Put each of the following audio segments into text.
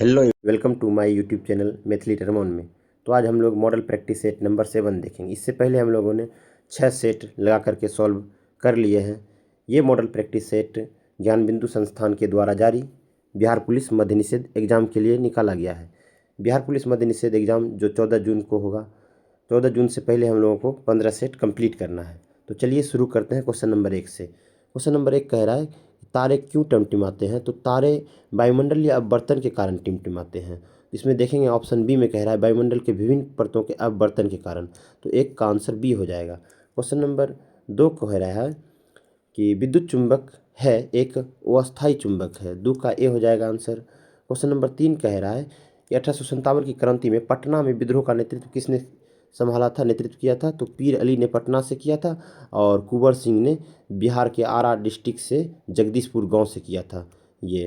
Hello, welcome to my YouTube channel Maithili टर्मोन में। तो आज हम लोग मॉडल प्रैक्टिस सेट नंबर 7 देखेंगे। इससे पहले हम लोगों ने 6 सेट लगा करके सॉल्व कर लिए हैं। ये मॉडल प्रैक्टिस सेट ज्ञान बिंदु संस्थान के द्वारा जारी बिहार पुलिस मद्य निषेध एग्ज़ाम के लिए निकाला गया है। बिहार पुलिस मद्य निषेध एग्ज़ाम जो 14 जून को होगा, 14 जून से पहले हम लोगों को 15 सेट कंप्लीट करना है। तो चलिए शुरू करते हैं क्वेश्चन नंबर 1 से। क्वेश्चन नंबर 1 कह रहा है तारे क्यों टिमटिमाते हैं। तो तारे वायुमंडल या अपवर्तन के कारण टिमटिमाते हैं। इसमें देखेंगे ऑप्शन बी में कह रहा है वायुमंडल के विभिन्न परतों के अपवर्तन के कारण। तो एक का आंसर बी हो जाएगा। क्वेश्चन नंबर 2 कह रहा है कि विद्युत चुंबक है एक अस्थायी चुंबक है। 2 का ए हो जाएगा आंसर। क्वेश्चन नंबर 3 कह रहा है कि 1857 की क्रांति में पटना में विद्रोह का नेतृत्व किसने संभाला था, नेतृत्व किया था। तो पीर अली ने पटना से किया था और कुंवर सिंह ने बिहार के आरा डिस्ट्रिक्ट से जगदीशपुर गांव से किया था ये।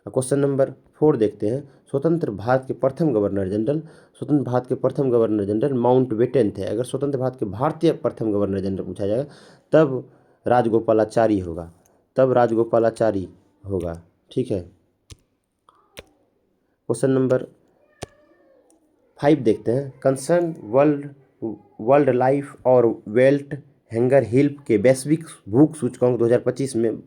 क्वेश्चन नंबर 4 देखते हैं। स्वतंत्र भारत के प्रथम गवर्नर जनरल, स्वतंत्र भारत के प्रथम गवर्नर जनरल माउंटबेटन थे। अगर स्वतंत्र भारत के भारतीय प्रथम गवर्नर जनरल पूछा जाएगा तब राजगोपालाचारी होगा, तब राजगोपालाचारी होगा। ठीक है। क्वेश्चन नंबर 5 देखते हैं। कंसर्न वर्ल्ड लाइफ और वेल्थ हैंगर हिल्प के वैश्विक भूख सूचकांक 2025 में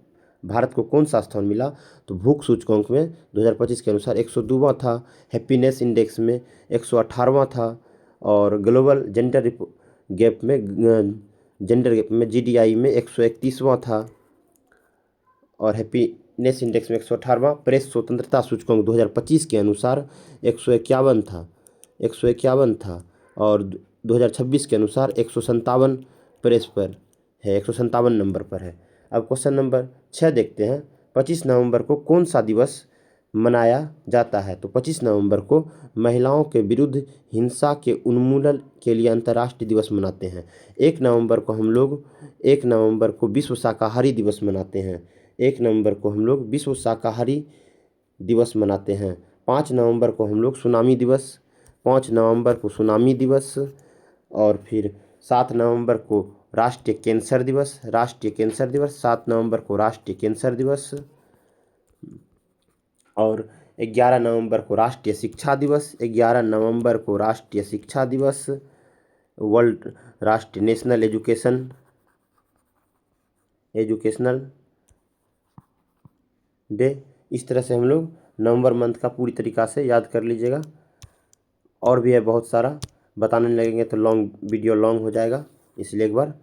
भारत को कौन सा स्थान मिला। तो भूख सूचकांक में 2025 के अनुसार 102वां था। हैप्पीनेस इंडेक्स में 118वां था और ग्लोबल जेंडर गैप में GDI में 131वां था और हैप्पीनेस इंडेक्स में 118वां। प्रेस स्वतंत्रता सूचकांक 2025 के अनुसार 151 था, 151 था और 2026 के अनुसार 157 प्रेस पर है, 157 नंबर पर है। अब क्वेश्चन नंबर 6 देखते हैं। 25 नवंबर को कौन सा दिवस मनाया जाता है। तो 25 नवंबर को महिलाओं के विरुद्ध हिंसा के उन्मूलन के लिए अंतर्राष्ट्रीय दिवस मनाते हैं। 1 नवंबर को हम लोग 1 नवंबर को विश्व शाकाहारी दिवस मनाते हैं। 1 नवंबर को हम लोग विश्व शाकाहारी दिवस मनाते हैं। 5 नवंबर को हम लोग सुनामी दिवस, 5 नवंबर को सुनामी दिवस और फिर 7 नवंबर को राष्ट्रीय कैंसर दिवस, राष्ट्रीय कैंसर दिवस, 7 नवंबर को राष्ट्रीय कैंसर दिवस और 11 नवंबर को राष्ट्रीय शिक्षा दिवस, 11 नवंबर को राष्ट्रीय शिक्षा दिवस, वर्ल्ड राष्ट्रीय नेशनल एजुकेशनल डे। इस तरह से हम लोग नवंबर मंथ का पूरी तरीक़ा से याद कर लीजिएगा। और भी है बहुत सारा, बताने लगेंगे तो वीडियो लॉन्ग हो जाएगा, इसलिए एक बार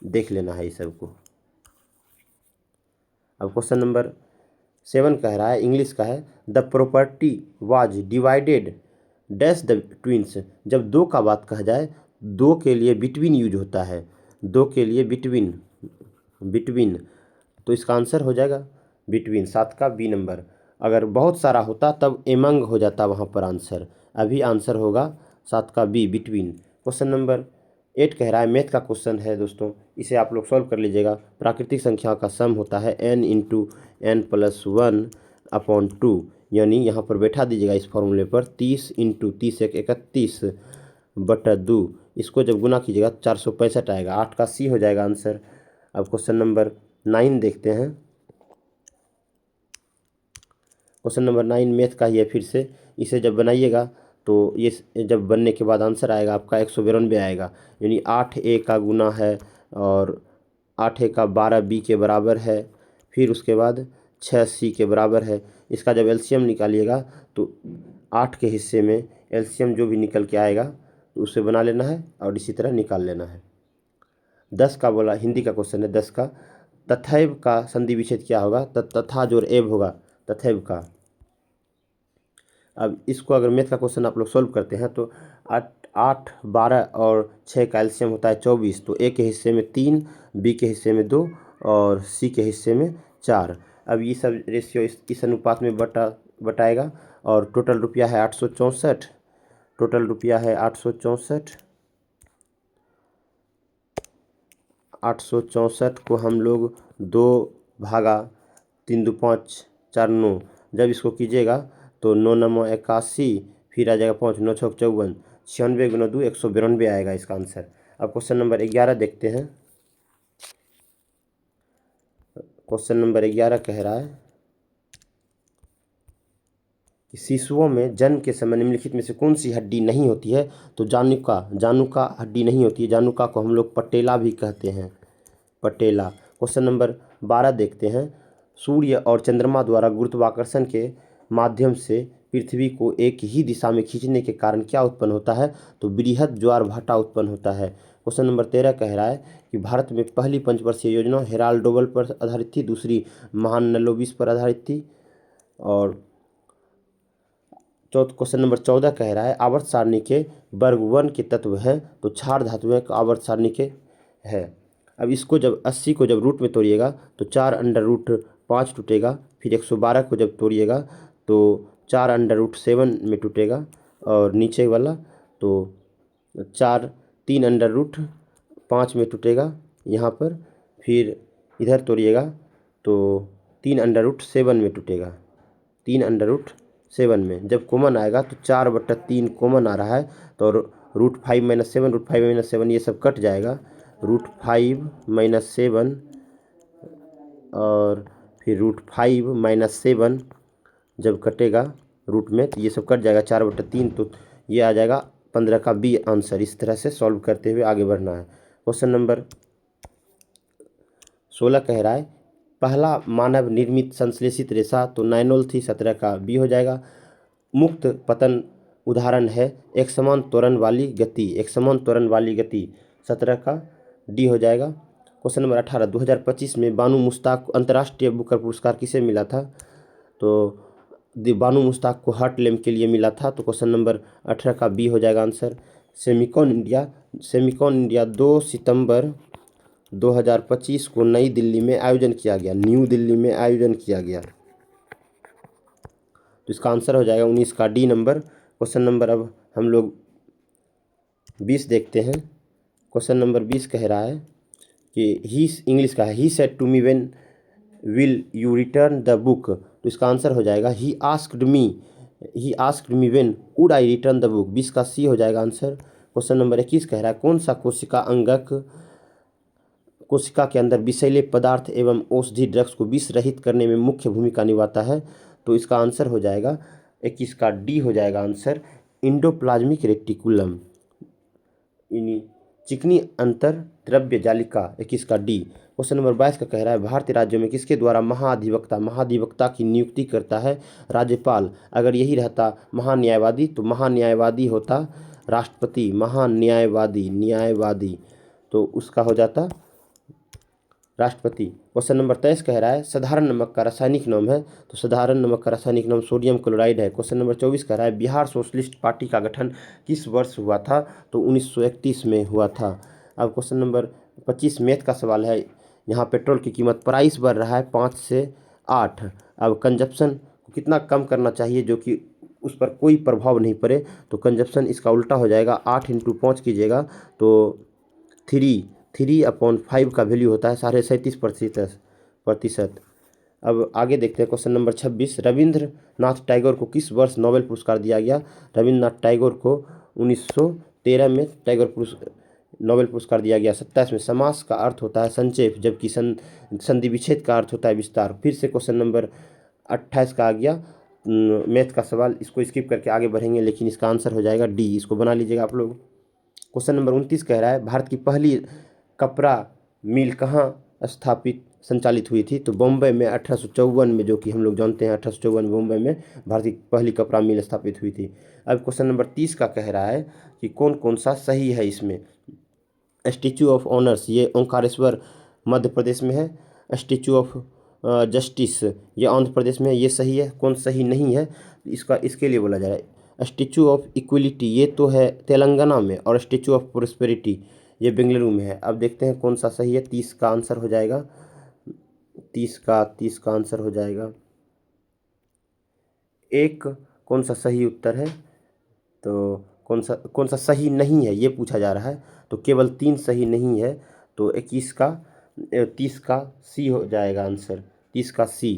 देख लेना है इस सब को। अब क्वेश्चन नंबर 7 कह रहा है, इंग्लिश का है। The property was divided dash the twins. जब 2 का बात कहा जाए, 2 के लिए बिटवीन यूज होता है, 2 के लिए बिटवीन, तो इसका आंसर हो जाएगा बिटवीन, 7 का बी नंबर। अगर बहुत सारा होता तब एमंग हो जाता वहाँ पर आंसर, अभी आंसर होगा 7 का बी, बिटवीन। क्वेश्चन नंबर 8 कह रहा है, मैथ का क्वेश्चन है दोस्तों, इसे आप लोग सॉल्व कर लीजिएगा। प्राकृतिक संख्या का सम होता है n × n+1/2, यानी यहाँ पर बैठा दीजिएगा इस फॉर्मूले पर 30 × 30 = 31/2। इसको जब गुना कीजिएगा 465 आएगा, 8 का सी हो जाएगा आंसर। अब क्वेश्चन नंबर 9 देखते हैं। क्वेश्चन नंबर 9 मैथ का ही है फिर से। इसे जब बनाइएगा तो ये जब बनने के बाद आंसर आएगा आपका 192 आएगा, यानी 8a का गुना है और 8a का 12b के बराबर है, फिर उसके बाद 6c के बराबर है। इसका जब एलसीएम निकालिएगा तो 8 के हिस्से में एलसीएम जो भी निकल के आएगा तो उसे बना लेना है और इसी तरह निकाल लेना है। 10 का बोला, हिंदी का क्वेश्चन है 10 का। तथैव का संधि विच्छेद क्या होगा। तथा जोड़ एव होगा तथैव का। अब इसको अगर मैथ का क्वेश्चन आप लोग सॉल्व करते हैं तो 8, 12 और 6 का एलसीएम होता है 24। तो ए के हिस्से में 3, बी के हिस्से में 2 और सी के हिस्से में 4। अब ये सब रेशियो इस अनुपात में बटाएगा और टोटल रुपया है 864, टोटल रुपया है 864। 864 को हम लोग 2 भागा 3 2 5 4 9, जब इसको कीजिएगा तो 9 9 81, फिर आ जाएगा 5 9 6 54, 96 × 2 192 आएगा इसका आंसर। अब क्वेश्चन नंबर 11 देखते हैं। क्वेश्चन नंबर 11 कह रहा है कि शिशुओं में जन्म के समय निम्नलिखित में से कौन सी हड्डी नहीं होती है? तो जानुका हड्डी नहीं होती है। जानुका को हम लोग पटेला भी कहते हैं, पटेला। क्वेश्चन नंबर 12 देखते हैं। सूर्य और चंद्रमा द्वारा गुरुत्वाकर्षण के माध्यम से पृथ्वी को एक ही दिशा में खींचने के कारण क्या उत्पन्न होता है? तो बृहद ज्वार भाटा उत्पन्न होता है। क्वेश्चन नंबर 13 कह रहा है कि भारत में पहली पंचवर्षीय योजना हेराल्ड डोबल पर आधारित थी, दूसरी महानलोबिस पर आधारित थी। और क्वेश्चन नंबर 14 कह रहा है आवर्त सारणी के वर्ग 1 के तत्व हैं, तो क्षार धातुएं आवर्त सारणी के है। अब इसको जब 80 को जब रूट में तोड़िएगा तो 4√5 टूटेगा। फिर 112 को जब तोड़िएगा तो 4√7 में टूटेगा। और नीचे वाला तो 3√5 में टूटेगा यहाँ पर। फिर इधर तोड़िएगा तो 3√7 में टूटेगा, 3√7 में। जब कॉमन आएगा तो 4/3 कॉमन आ रहा है, तो √5 - 7, √5 - 7 ये सब कट जाएगा। √5 - 7 और फिर √5 - 7 जब कटेगा रूट में तो ये सब कट जाएगा, 4/3। तो ये आ जाएगा 15 का बी आंसर। इस तरह से सॉल्व करते हुए आगे बढ़ना है। क्वेश्चन नंबर 16 कह रहा है पहला मानव निर्मित संश्लेषित रेशा, तो नाइनोल थी, 17 का बी हो जाएगा। मुक्त पतन उदाहरण है एक समान त्वरण वाली गति, एक समान त्वरण वाली गति, 17 का डी हो जाएगा। क्वेश्चन नंबर 18 2025 में बानू मुश्ताक को अंतर्राष्ट्रीय बुकर पुरस्कार किसे मिला था? तो बानू मुश्ताक को हार्ट लैम्प के लिए मिला था। तो क्वेश्चन नंबर 18 का बी हो जाएगा आंसर। सेमिकॉन इंडिया 2 सितंबर 2025 को नई दिल्ली में आयोजन किया गया, न्यू दिल्ली में आयोजन किया गया। तो इसका आंसर हो जाएगा 19 का डी नंबर। क्वेश्चन नंबर अब हम लोग 20 देखते हैं। क्वेश्चन नंबर 20 कह रहा है कि ही इंग्लिश का है, he said to me when will you return the book. तो इसका आंसर हो जाएगा he asked me when would I return the book. 20 का सी हो जाएगा आंसर। क्वेश्चन नंबर 21 कह रहा है कौन सा कोशिका के अंदर विषैले पदार्थ एवं औषधि ड्रग्स को विष रहित करने में मुख्य भूमिका निभाता है? तो इसका आंसर हो जाएगा 21 का डी हो जाएगा आंसर, इंडोप्लाज्मिक रेटिकुलम, चिकनी अंतर द्रव्य जालिका, 21 का डी। क्वेश्चन नंबर 22 का कह रहा है भारतीय राज्यों में किसके द्वारा महाधिवक्ता की नियुक्ति करता है? राज्यपाल। अगर यही रहता महान्यायवादी तो महान्यायवादी होता राष्ट्रपति, न्यायवादी तो उसका हो जाता राष्ट्रपति। क्वेश्चन नंबर 23 कह रहा है साधारण नमक का रासायनिक नाम है? तो साधारण नमक का रासायनिक नाम सोडियम क्लोराइड है। क्वेश्चन नंबर 24 कह रहा है बिहार सोशलिस्ट पार्टी का गठन किस वर्ष हुआ था? तो 1931 में हुआ था। अब क्वेश्चन नंबर 25 मैथ का सवाल है। यहाँ पेट्रोल की कीमत प्राइस बढ़ रहा है 5 से 8। अब कंजप्शन को कितना कम करना चाहिए जो कि उस पर कोई प्रभाव नहीं पड़े? तो कंजप्शन इसका उल्टा हो जाएगा, 8 × 5 कीजिएगा तो 3/5 का वैल्यू होता है 37.5%। अब आगे देखते हैं क्वेश्चन नंबर 26 रविंद्रनाथ टैगोर को किस वर्ष नोबेल पुरस्कार दिया गया? रविंद्रनाथ टैगोर को 1913 में नोबेल पुरस्कार दिया गया। 27 में समास का अर्थ होता है संक्षेप, जबकि संधि विच्छेद का अर्थ होता है विस्तार। फिर से क्वेश्चन नंबर 28 का आ गया मैथ का सवाल, इसको स्किप करके आगे बढ़ेंगे, लेकिन इसका आंसर हो जाएगा डी, इसको बना लीजिएगा आप लोग। क्वेश्चन नंबर 29 कह रहा है भारत की पहली कपड़ा मिल कहाँ संचालित हुई थी? तो बॉम्बे में 1854 में, जो कि हम लोग जानते हैं 1854 में बॉम्बे में भारत की पहली कपड़ा मिल स्थापित हुई थी। अब क्वेश्चन नंबर 30 का कह रहा है कि कौन कौन सा सही है इसमें? स्टैचू ऑफ ऑनर्स ये ओंकारेश्वर मध्य प्रदेश में है। स्टैचू ऑफ जस्टिस ये आंध्र प्रदेश में है, ये सही है। कौन सही नहीं है इसके लिए बोला जा रहा है स्टैचू ऑफ इक्वलिटी ये तो है तेलंगाना में, और स्टैचू ऑफ प्रोस्पेरिटी ये बेंगलुरु में है। अब देखते हैं कौन सा सही है। 30 का आंसर हो जाएगा 30 का आंसर हो जाएगा एक। कौन सा सही उत्तर है? तो कौन सा सही नहीं है ये पूछा जा रहा है। तो केवल 3 सही नहीं है, तो 30 का सी हो जाएगा आंसर, 30 का सी।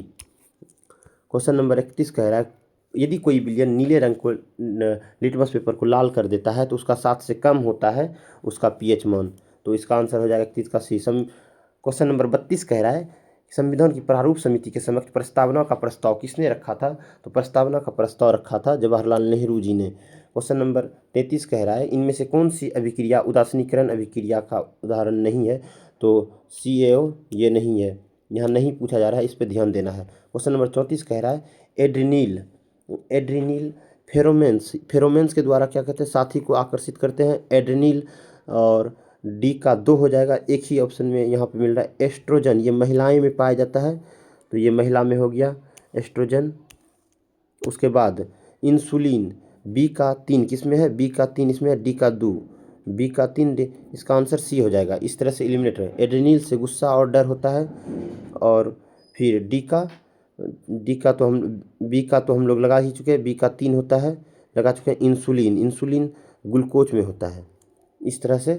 क्वेश्चन नंबर 31 कह रहा है यदि कोई विलयन नीले रंग को लिटमस पेपर को लाल कर देता है तो उसका 7 से कम होता है उसका पीएच मान। तो इसका आंसर हो जाएगा 31 का सी। क्वेश्चन नंबर 32 कह रहा है संविधान की प्रारूप समिति के समक्ष प्रस्तावना का प्रस्ताव किसने रखा था? तो प्रस्तावना का प्रस्ताव रखा था जवाहरलाल नेहरू जी ने। क्वेश्चन नंबर 33 कह रहा है इनमें से कौन सी अभिक्रिया उदासीनीकरण अभिक्रिया का उदाहरण नहीं है? तो CaO ये नहीं है, यहाँ नहीं पूछा जा रहा है, इस पर ध्यान देना है। क्वेश्चन नंबर 34 कह रहा है एड्रीनिल फेरोमेंस के द्वारा क्या कहते हैं? साथी को आकर्षित करते हैं, एड्रीनिल। और डी का 2 हो जाएगा, एक ही ऑप्शन में यहाँ पे मिल रहा है एस्ट्रोजन, ये महिलाएं में पाया जाता है, तो ये महिला में हो गया एस्ट्रोजन। उसके बाद इंसुलिन, बी का 3 किस में है? बी का 3 इसमें है, डी का 2, बी का 3 इसका आंसर सी हो जाएगा। इस तरह से एलिमिनेट है। एड्रेनल से गुस्सा और डर होता है। और फिर डी का तो हम लोग लगा ही चुके हैं, बी का 3 होता है, लगा चुके हैं। इंसुलिन ग्लूकोज में होता है। इस तरह से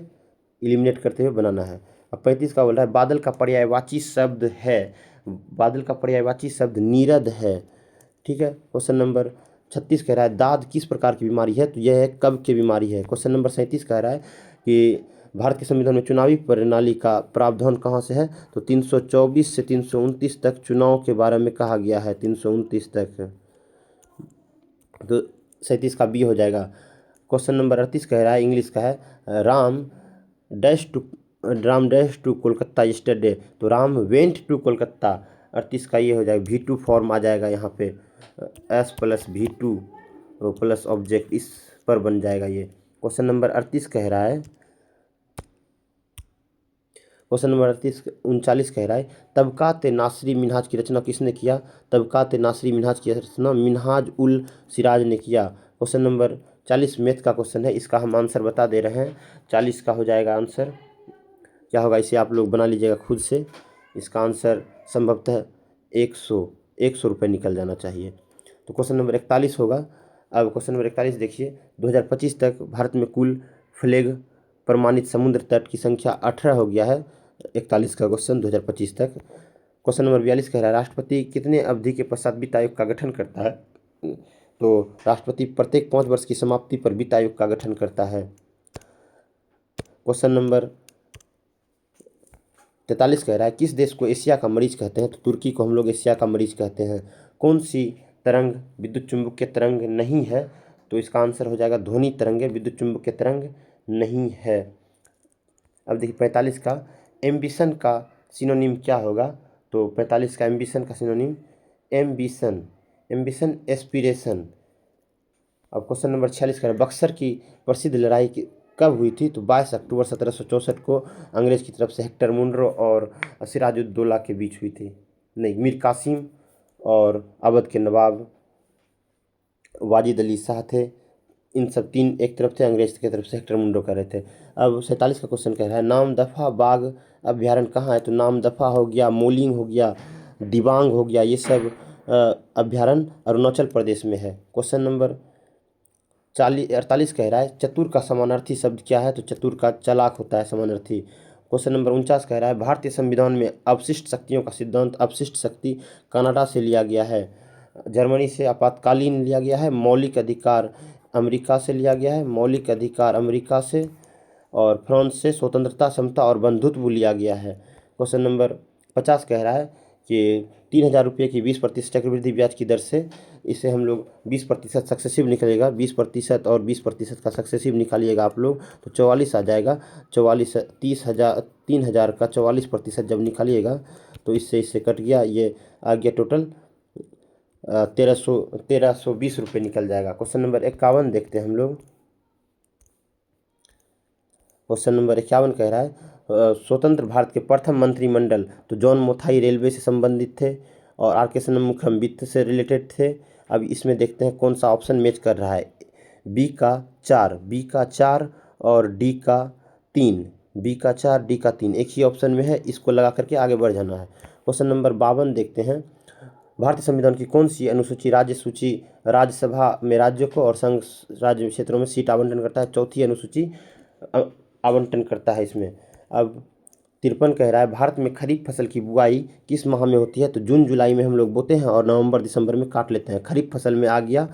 एलिमिनेट करते हुए बनाना है। अब 35 का बोल रहा है बादल का पर्यायवाची शब्द है, बादल का पर्यायवाची शब्द नीरद है। ठीक है। क्वेश्चन नंबर 36 कह रहा है दाद किस प्रकार की बीमारी है? तो यह है कब्ज की बीमारी है। क्वेश्चन नंबर 37 कह रहा है कि भारत के संविधान में चुनावी प्रणाली का प्रावधान कहाँ से है? तो 324 से 329 तक चुनाव के बारे में कहा गया है, 329 तक, तो 37 का बी हो जाएगा। क्वेश्चन नंबर 38 कह रहा है इंग्लिश का है Ram dash to Kolkata yesterday, तो राम वेंट टू कोलकाता। 38 का ये हो जाएगा, V2 फॉर्म आ जाएगा यहाँ पे, S + V2 प्लस ऑब्जेक्ट, इस पर बन जाएगा ये। क्वेश्चन नंबर 38 कह रहा है, क्वेश्चन नंबर 39 कह रहा है तबकात नासरी मिनहाज की रचना किसने किया? तबकात नासरी मिनहाज की रचना मिनहाज उल सिराज ने किया। क्वेश्चन नंबर 40 मैथ का क्वेश्चन है, इसका हम आंसर बता दे रहे हैं। 40 का हो जाएगा आंसर, क्या होगा इसे आप लोग बना लीजिएगा खुद से। इसका आंसर संभवतः 100 रुपये निकल जाना चाहिए। तो क्वेश्चन नंबर 41 होगा। अब क्वेश्चन नंबर 41 देखिए, 2025 तक भारत में कुल फ्लैग प्रमाणित समुद्र तट की संख्या 18 हो गया है। 41 का क्वेश्चन 2025 तक। क्वेश्चन नंबर 42 कह रहा है राष्ट्रपति कितने अवधि के पश्चात वित्त आयोग का गठन करता है? तो राष्ट्रपति प्रत्येक 5 वर्ष की समाप्ति पर वित्त आयोग का गठन करता है। क्वेश्चन नंबर 43 कह रहा है किस देश को एशिया का मरीज कहते हैं? तो तुर्की को हम लोग एशिया का मरीज कहते हैं। कौन सी तरंग विद्युत चुंबकीय तरंग नहीं है? तो इसका आंसर हो जाएगा ध्वनि तरंग, विद्युत चुंबकीय तरंग नहीं है। अब देखिए 45 का एम्बिशन का सिनोनिम क्या होगा? तो 45 का एम्बिशन का सिनोनिम एम्बिशन एस्पिरेशन। अब क्वेश्चन नंबर 46 का बक्सर की प्रसिद्ध लड़ाई कब हुई थी? तो 22 अक्टूबर 1764 को अंग्रेज की तरफ से हेक्टर मुनरो और सिराजुद्दौला के बीच हुई थी। नहीं, मीर कासिम और अवध के नवाब वाजिद अली शाह थे, इन सब तीन एक तरफ थे, अंग्रेज की तरफ से हेक्टर मुनरो कर रहे थे। अब 47 का क्वेश्चन कह रहा है नामदफा बाघ अभ्यारण्य कहाँ है? तो नामदफा हो गया, मोलिंग हो गया, दिबांग हो गया, ये सब अभ्यारण्य अरुणाचल प्रदेश में है। क्वेश्चन नंबर 48 कह रहा है चतुर का समानार्थी शब्द क्या है? तो चतुर का चालाक होता है समानार्थी। क्वेश्चन नंबर 49 कह रहा है भारतीय संविधान में अवशिष्ट शक्तियों का सिद्धांत, अवशिष्ट शक्ति कनाडा से लिया गया है, जर्मनी से आपातकालीन लिया गया है, मौलिक अधिकार अमेरिका से लिया गया है, मौलिक अधिकार अमेरिका से, और फ्रांस से स्वतंत्रता, समता और बंधुत्व लिया गया है। क्वेश्चन नंबर 50 कह रहा है कि 3000 रुपये की 20% चक्रवृद्धि ब्याज की दर से, इसे हम लोग 20% सक्सेसिव निकलेगा, 20% और 20% का सक्सेसिव निकालिएगा आप लोग तो 44 आ जाएगा। 44 3000 का 44% जब निकालिएगा तो इससे कट गया, ये आ गया टोटल 1320 रुपये निकल जाएगा। क्वेश्चन नंबर 51 देखते हैं हम लोग। क्वेश्चन नंबर 51 कह रहा है स्वतंत्र भारत के प्रथम मंत्रिमंडल, तो जॉन मोथाई रेलवे से संबंधित थे और आर के शनमुखम वित्त से रिलेटेड थे। अब इसमें देखते हैं कौन सा ऑप्शन मैच कर रहा है। बी का 4 और डी का 3, बी का 4 डी का 3 एक ही ऑप्शन में है, इसको लगा करके आगे बढ़ जाना है। क्वेश्चन नंबर 52 देखते हैं भारतीय संविधान की कौन सी अनुसूची राज्य सूची राज्यसभा में राज्यों को और संघ राज्य क्षेत्रों में सीट आवंटन करता है? चौथी अनुसूची आवंटन करता है इसमें। अब 53 कह रहा है भारत में खरीफ फसल की बुआई किस माह में होती है? तो जून जुलाई में हम लोग बोते हैं और नवंबर दिसंबर में काट लेते हैं। खरीफ फसल में आ गया,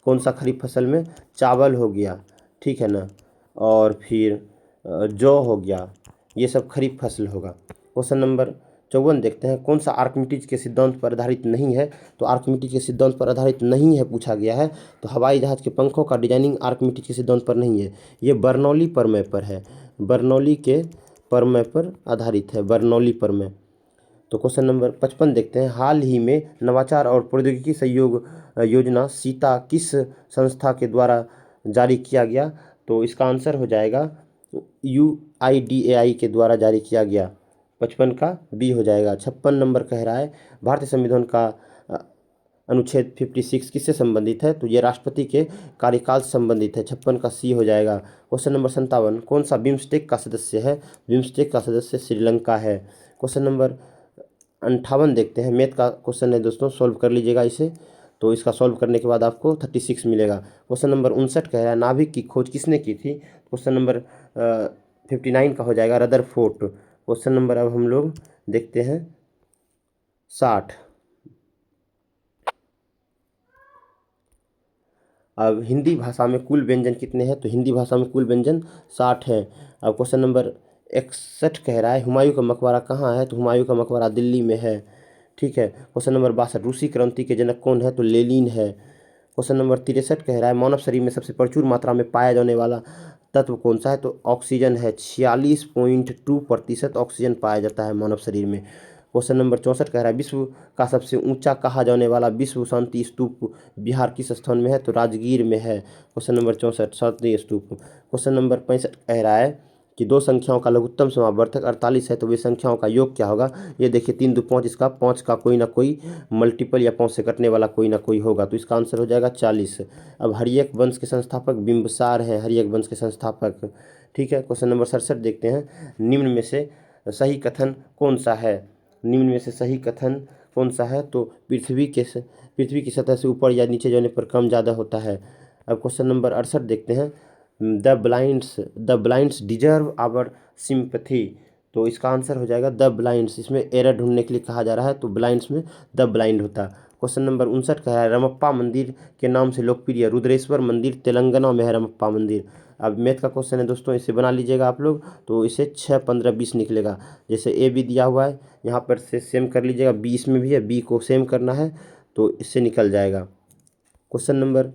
कौन सा खरीफ फसल में? चावल हो गया, ठीक है ना, और फिर जौ हो गया, ये सब खरीफ फसल होगा। क्वेश्चन नंबर 54 देखते हैं, कौन सा आर्किमिडीज के सिद्धांत पर आधारित नहीं है? तो आर्किमिडीज के सिद्धांत पर आधारित नहीं है पूछा गया है। तो हवाई जहाज के पंखों का डिजाइनिंग आर्किमिडीज के सिद्धांत पर नहीं है, ये बर्नौली प्रमेय पर है, बर्नौली के प्रमेय पर आधारित है, बर्नौली प्रमेय। तो क्वेश्चन नंबर 55 देखते हैं, हाल ही में नवाचार और प्रौद्योगिकी सहयोग योजना सीता किस संस्था के द्वारा जारी किया गया? तो इसका आंसर हो जाएगा UIDAI के द्वारा जारी किया गया। 55 का बी हो जाएगा। 56 नंबर कह रहा है, भारतीय संविधान का अनुच्छेद 56 किससे संबंधित है? तो ये राष्ट्रपति के कार्यकाल से संबंधित है। 56 का सी हो जाएगा। क्वेश्चन नंबर 57, कौन सा बिम्स्टेक का सदस्य है? बिम्स्टेक का सदस्य श्रीलंका है। क्वेश्चन नंबर 58 देखते हैं, मैथ का क्वेश्चन है दोस्तों, सॉल्व कर लीजिएगा इसे। तो इसका सॉल्व करने के बाद आपको 36 मिलेगा। क्वेश्चन नंबर 59 कह रहा है, नाभिक की खोज किसने की थी? क्वेश्चन नंबर 59 का हो जाएगा रदरफोर्ड। क्वेश्चन नंबर अब हम लोग देखते हैं 60। अब हिंदी भाषा में कुल व्यंजन कितने हैं? तो हिंदी भाषा में कुल व्यंजन 60 हैं। अब क्वेश्चन नंबर 61 कह रहा है, हुमायूं का मकबरा कहाँ है? तो हुमायूं का मकबरा दिल्ली में है। ठीक है। क्वेश्चन नंबर 62, रूसी क्रांति के जनक कौन है? तो लेनिन है। क्वेश्चन नंबर 63 कह रहा है, मानव शरीर में सबसे प्रचुर मात्रा में पाया जाने वाला तत्व कौन सा है? तो ऑक्सीजन है। 46.2% ऑक्सीजन पाया जाता है मानव शरीर में। क्वेश्चन नंबर 64 कह रहा है, विश्व का सबसे ऊंचा कहा जाने वाला विश्व शांति स्तूप बिहार किस स्थान में है? तो राजगीर में है। क्वेश्चन नंबर 64 शांति स्तूप। क्वेश्चन नंबर 65 कह रहा है कि दो संख्याओं का लघुत्तम समावर्तक 48 है, तो वे संख्याओं का योग क्या होगा? ये देखिए 3 2 5, इसका 5 का कोई ना कोई मल्टीपल या 5 से कटने वाला कोई ना कोई होगा, तो इसका आंसर हो जाएगा 40। अब हर्यक वंश के संस्थापक बिंबिसार हैं, हर्यक वंश के संस्थापक। ठीक है। क्वेश्चन नंबर 67 देखते हैं, निम्न में से सही कथन कौन सा है? निम्न में से सही कथन कौन सा है? तो पृथ्वी की सतह से ऊपर या नीचे जाने पर कम ज़्यादा होता है। अब क्वेश्चन नंबर 68 देखते हैं, the blinds deserve our sympathy. तो इसका आंसर हो जाएगा द ब्लाइंड्स। इसमें एरर ढूंढने के लिए कहा जा रहा है, तो ब्लाइंड्स में द ब्लाइंड होता है। क्वेश्चन नंबर 59 कह रहा है, रमप्पा मंदिर के नाम से लोकप्रिय रुद्रेश्वर मंदिर तेलंगाना में है, रमप्पा मंदिर। अब मैथ का क्वेश्चन है दोस्तों, इसे बना लीजिएगा आप लोग, तो इसे 6 15 20 निकलेगा। जैसे ए बी दिया हुआ है, यहाँ पर से सेम कर लीजिएगा, बी इसमें भी है, बी को सेम करना है, तो इससे निकल जाएगा। क्वेश्चन नंबर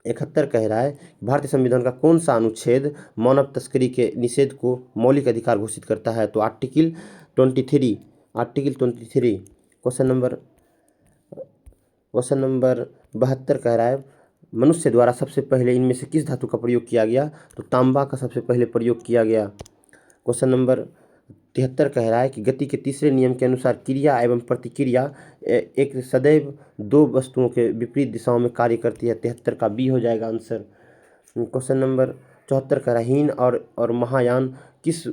71 कह रहा है, भारतीय संविधान का कौन सा अनुच्छेद मानव तस्करी के निषेध को मौलिक अधिकार घोषित करता है? तो आर्टिकल 23, आर्टिकल 23। क्वेश्चन नंबर 72 कह रहा है, मनुष्य द्वारा सबसे पहले इनमें से किस धातु का प्रयोग किया गया? तो तांबा का सबसे पहले प्रयोग किया गया। क्वेश्चन नंबर 73 कह रहा है कि गति के तीसरे नियम के अनुसार क्रिया एवं प्रतिक्रिया एक सदैव दो वस्तुओं के विपरीत दिशाओं में कार्य करती है। 73 का बी हो जाएगा आंसर। क्वेश्चन नंबर 74 कह रहा है, हीन और महायान किस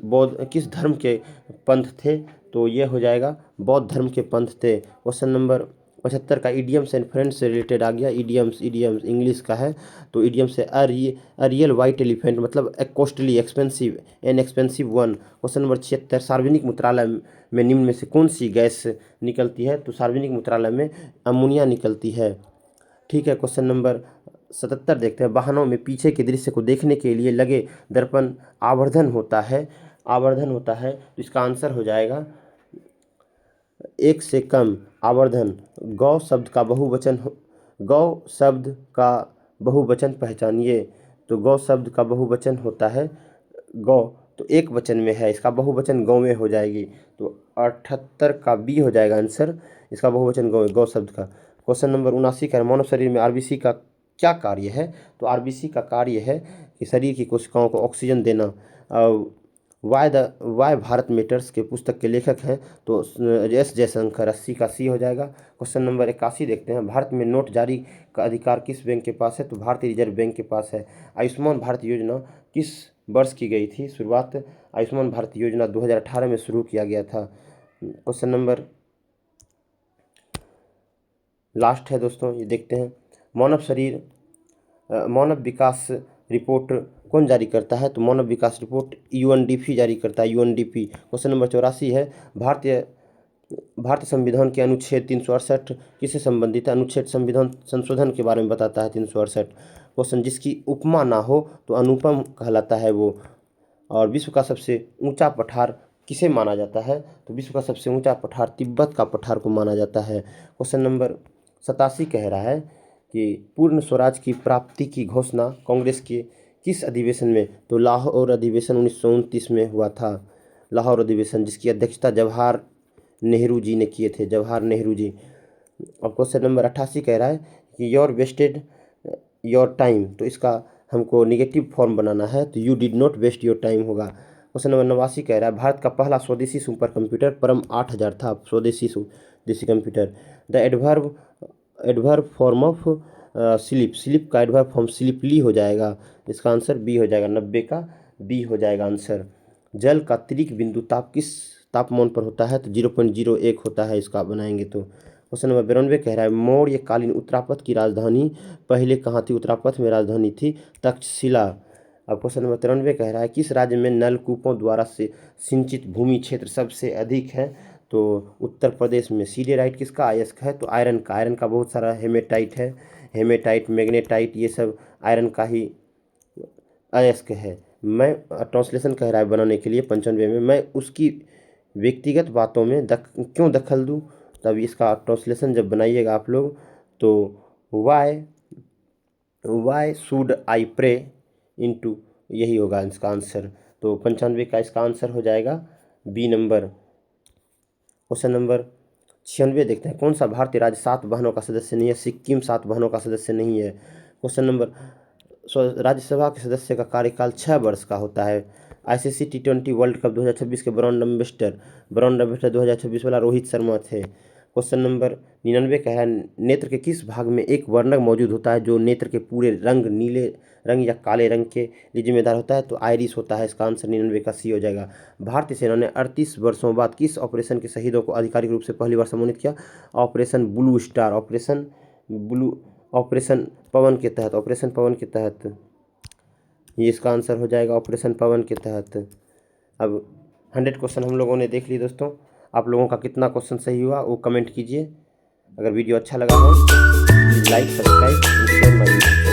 धर्म के पंथ थे? तो ये हो जाएगा बौद्ध धर्म के पंथ थे। क्वेश्चन नंबर 75 का इडियम्स एंड फ्रेंड्स से रिलेटेड आ गया। इडियम्स इंग्लिश का है, तो इडियम से अ रियल वाइट एलिफेंट मतलब costly expensive an expensive one. Question number 76, सार्वजनिक मूत्रालय में निम्न में से कौन सी गैस निकलती है? तो सार्वजनिक मूत्रालय में अमोनिया निकलती है। ठीक है। क्वेश्चन नंबर 77 देखते हैं, वाहनों में पीछे के दृश्य को देखने के लिए लगे दर्पण आवर्धन होता है, तो इसका आंसर हो जाएगा 1 से कम आवर्धन। गौ शब्द का बहुवचन पहचानिए। तो गौ शब्द का बहुवचन होता है गौ, तो एक वचन में है, इसका बहुवचन गौ में हो जाएगी। तो 78 का बी हो जाएगा आंसर, इसका बहुवचन गौ शब्द का। क्वेश्चन नंबर 79 का, मानव शरीर में आरबीसी का क्या कार्य है? तो आरबीसी का कार्य है कि शरीर की कोशिकाओं को ऑक्सीजन देना। वाई भारत मेटर्स के पुस्तक के लेखक हैं, तो एस जयशंकर। 80 का सी हो जाएगा। क्वेश्चन नंबर 81 देखते हैं, भारत में नोट जारी का अधिकार किस बैंक के पास है? तो भारतीय रिजर्व बैंक के पास है। आयुष्मान भारत योजना किस वर्ष की गई थी शुरुआत? आयुष्मान भारत योजना 2018 में शुरू किया गया था। क्वेश्चन नंबर लास्ट है दोस्तों, ये देखते हैं, मानव विकास रिपोर्ट कौन जारी करता है? तो मानव विकास रिपोर्ट यूएनडीपी जारी करता है, यूएनडीपी। क्वेश्चन नंबर 84 है, भारतीय संविधान के अनुच्छेद 368 किससे संबंधित है? अनुच्छेद संविधान संशोधन के बारे में बताता है 368। क्वेश्चन, जिसकी उपमा ना हो तो अनुपम कहलाता है वो। और विश्व का सबसे ऊंचा पठार किसे माना जाता है? तो विश्व का सबसे ऊंचा पठार तिब्बत का पठार को माना जाता है। क्वेश्चन नंबर 87 कह रहा है कि पूर्ण स्वराज की प्राप्ति की घोषणा कांग्रेस के किस अधिवेशन में? तो लाहौर अधिवेशन 1929 में हुआ था। लाहौर अधिवेशन, जिसकी अध्यक्षता जवाहर नेहरू जी ने किए थे, जवाहर नेहरू जी। और क्वेश्चन नंबर 88 कह रहा है कि योर वेस्टेड योर टाइम, तो इसका हमको निगेटिव फॉर्म बनाना है, तो you did not waste your time होगा। क्वेश्चन नंबर 89 कह रहा है भारत का पहला स्वदेशी सुपर कंप्यूटर परम 8000 था, स्वदेशी computer. The adverb form of slip का एडवर्ब फॉर्म स्लिपली हो जाएगा, इसका आंसर बी हो जाएगा, 90 का बी हो जाएगा आंसर। जल का त्रिक बिंदु ताप किस तापमान पर होता है? तो 0.01 होता है, इसका बनाएंगे तो। क्वेश्चन नंबर 92 कह रहा है मौर्यकालीन उत्तरापथ की राजधानी पहले कहाँ थी? उत्तरापथ में राजधानी थी तक्षशिला। अब क्वेश्चन नंबर 93 कह रहा है किस राज्य में नलकूपों द्वारा से सिंचित भूमि क्षेत्र सबसे अधिक है? तो उत्तर प्रदेश में। सीडेराइट किसका अयस्क है? तो आयरन का बहुत सारा हेमेटाइट है, हेमेटाइट, मैग्नेटाइट, ये सब आयरन का ही अयस्क है। मैं ट्रांसलेशन कह रहा है बनाने के लिए 95 में, मैं उसकी व्यक्तिगत बातों में क्यों दखल दूँ? तब इसका ट्रांसलेशन जब बनाइएगा आप लोग तो why should I pray into, यही होगा इसका आंसर। तो 95 का इसका आंसर हो जाएगा बी नंबर। क्वेश्चन नंबर 96 देखते हैं कौन सा भारतीय राज्य 7 बहनों का सदस्य नहीं है? सिक्किम 7 बहनों का सदस्य नहीं है। क्वेश्चन नंबर राज्यसभा के सदस्य का कार्यकाल 6 वर्ष का होता है। आईसीसी T20 वर्ल्ड कप 2026 के ब्रांड एम्बेसडर 2026 वाला रोहित शर्मा थे। क्वेश्चन नंबर 99 कह रहा है नेत्र के किस भाग में एक वर्णक मौजूद होता है जो नेत्र के पूरे रंग, नीले रंग या काले रंग के लिए जिम्मेदार होता है? तो आइरिस होता है, इसका आंसर 99 का सी हो जाएगा। भारतीय सेना ने 38 वर्षों बाद किस ऑपरेशन के शहीदों को आधिकारिक रूप से पहली बार सम्मानित किया? ऑपरेशन ब्लू स्टार, ऑपरेशन पवन के तहत, ये इसका आंसर हो जाएगा ऑपरेशन पवन के तहत। अब 100 क्वेश्चन हम लोगों ने देख लिए दोस्तों। आप लोगों का कितना क्वेश्चन सही हुआ वो कमेंट कीजिए। अगर वीडियो अच्छा लगा हो please like, subscribe and share my video.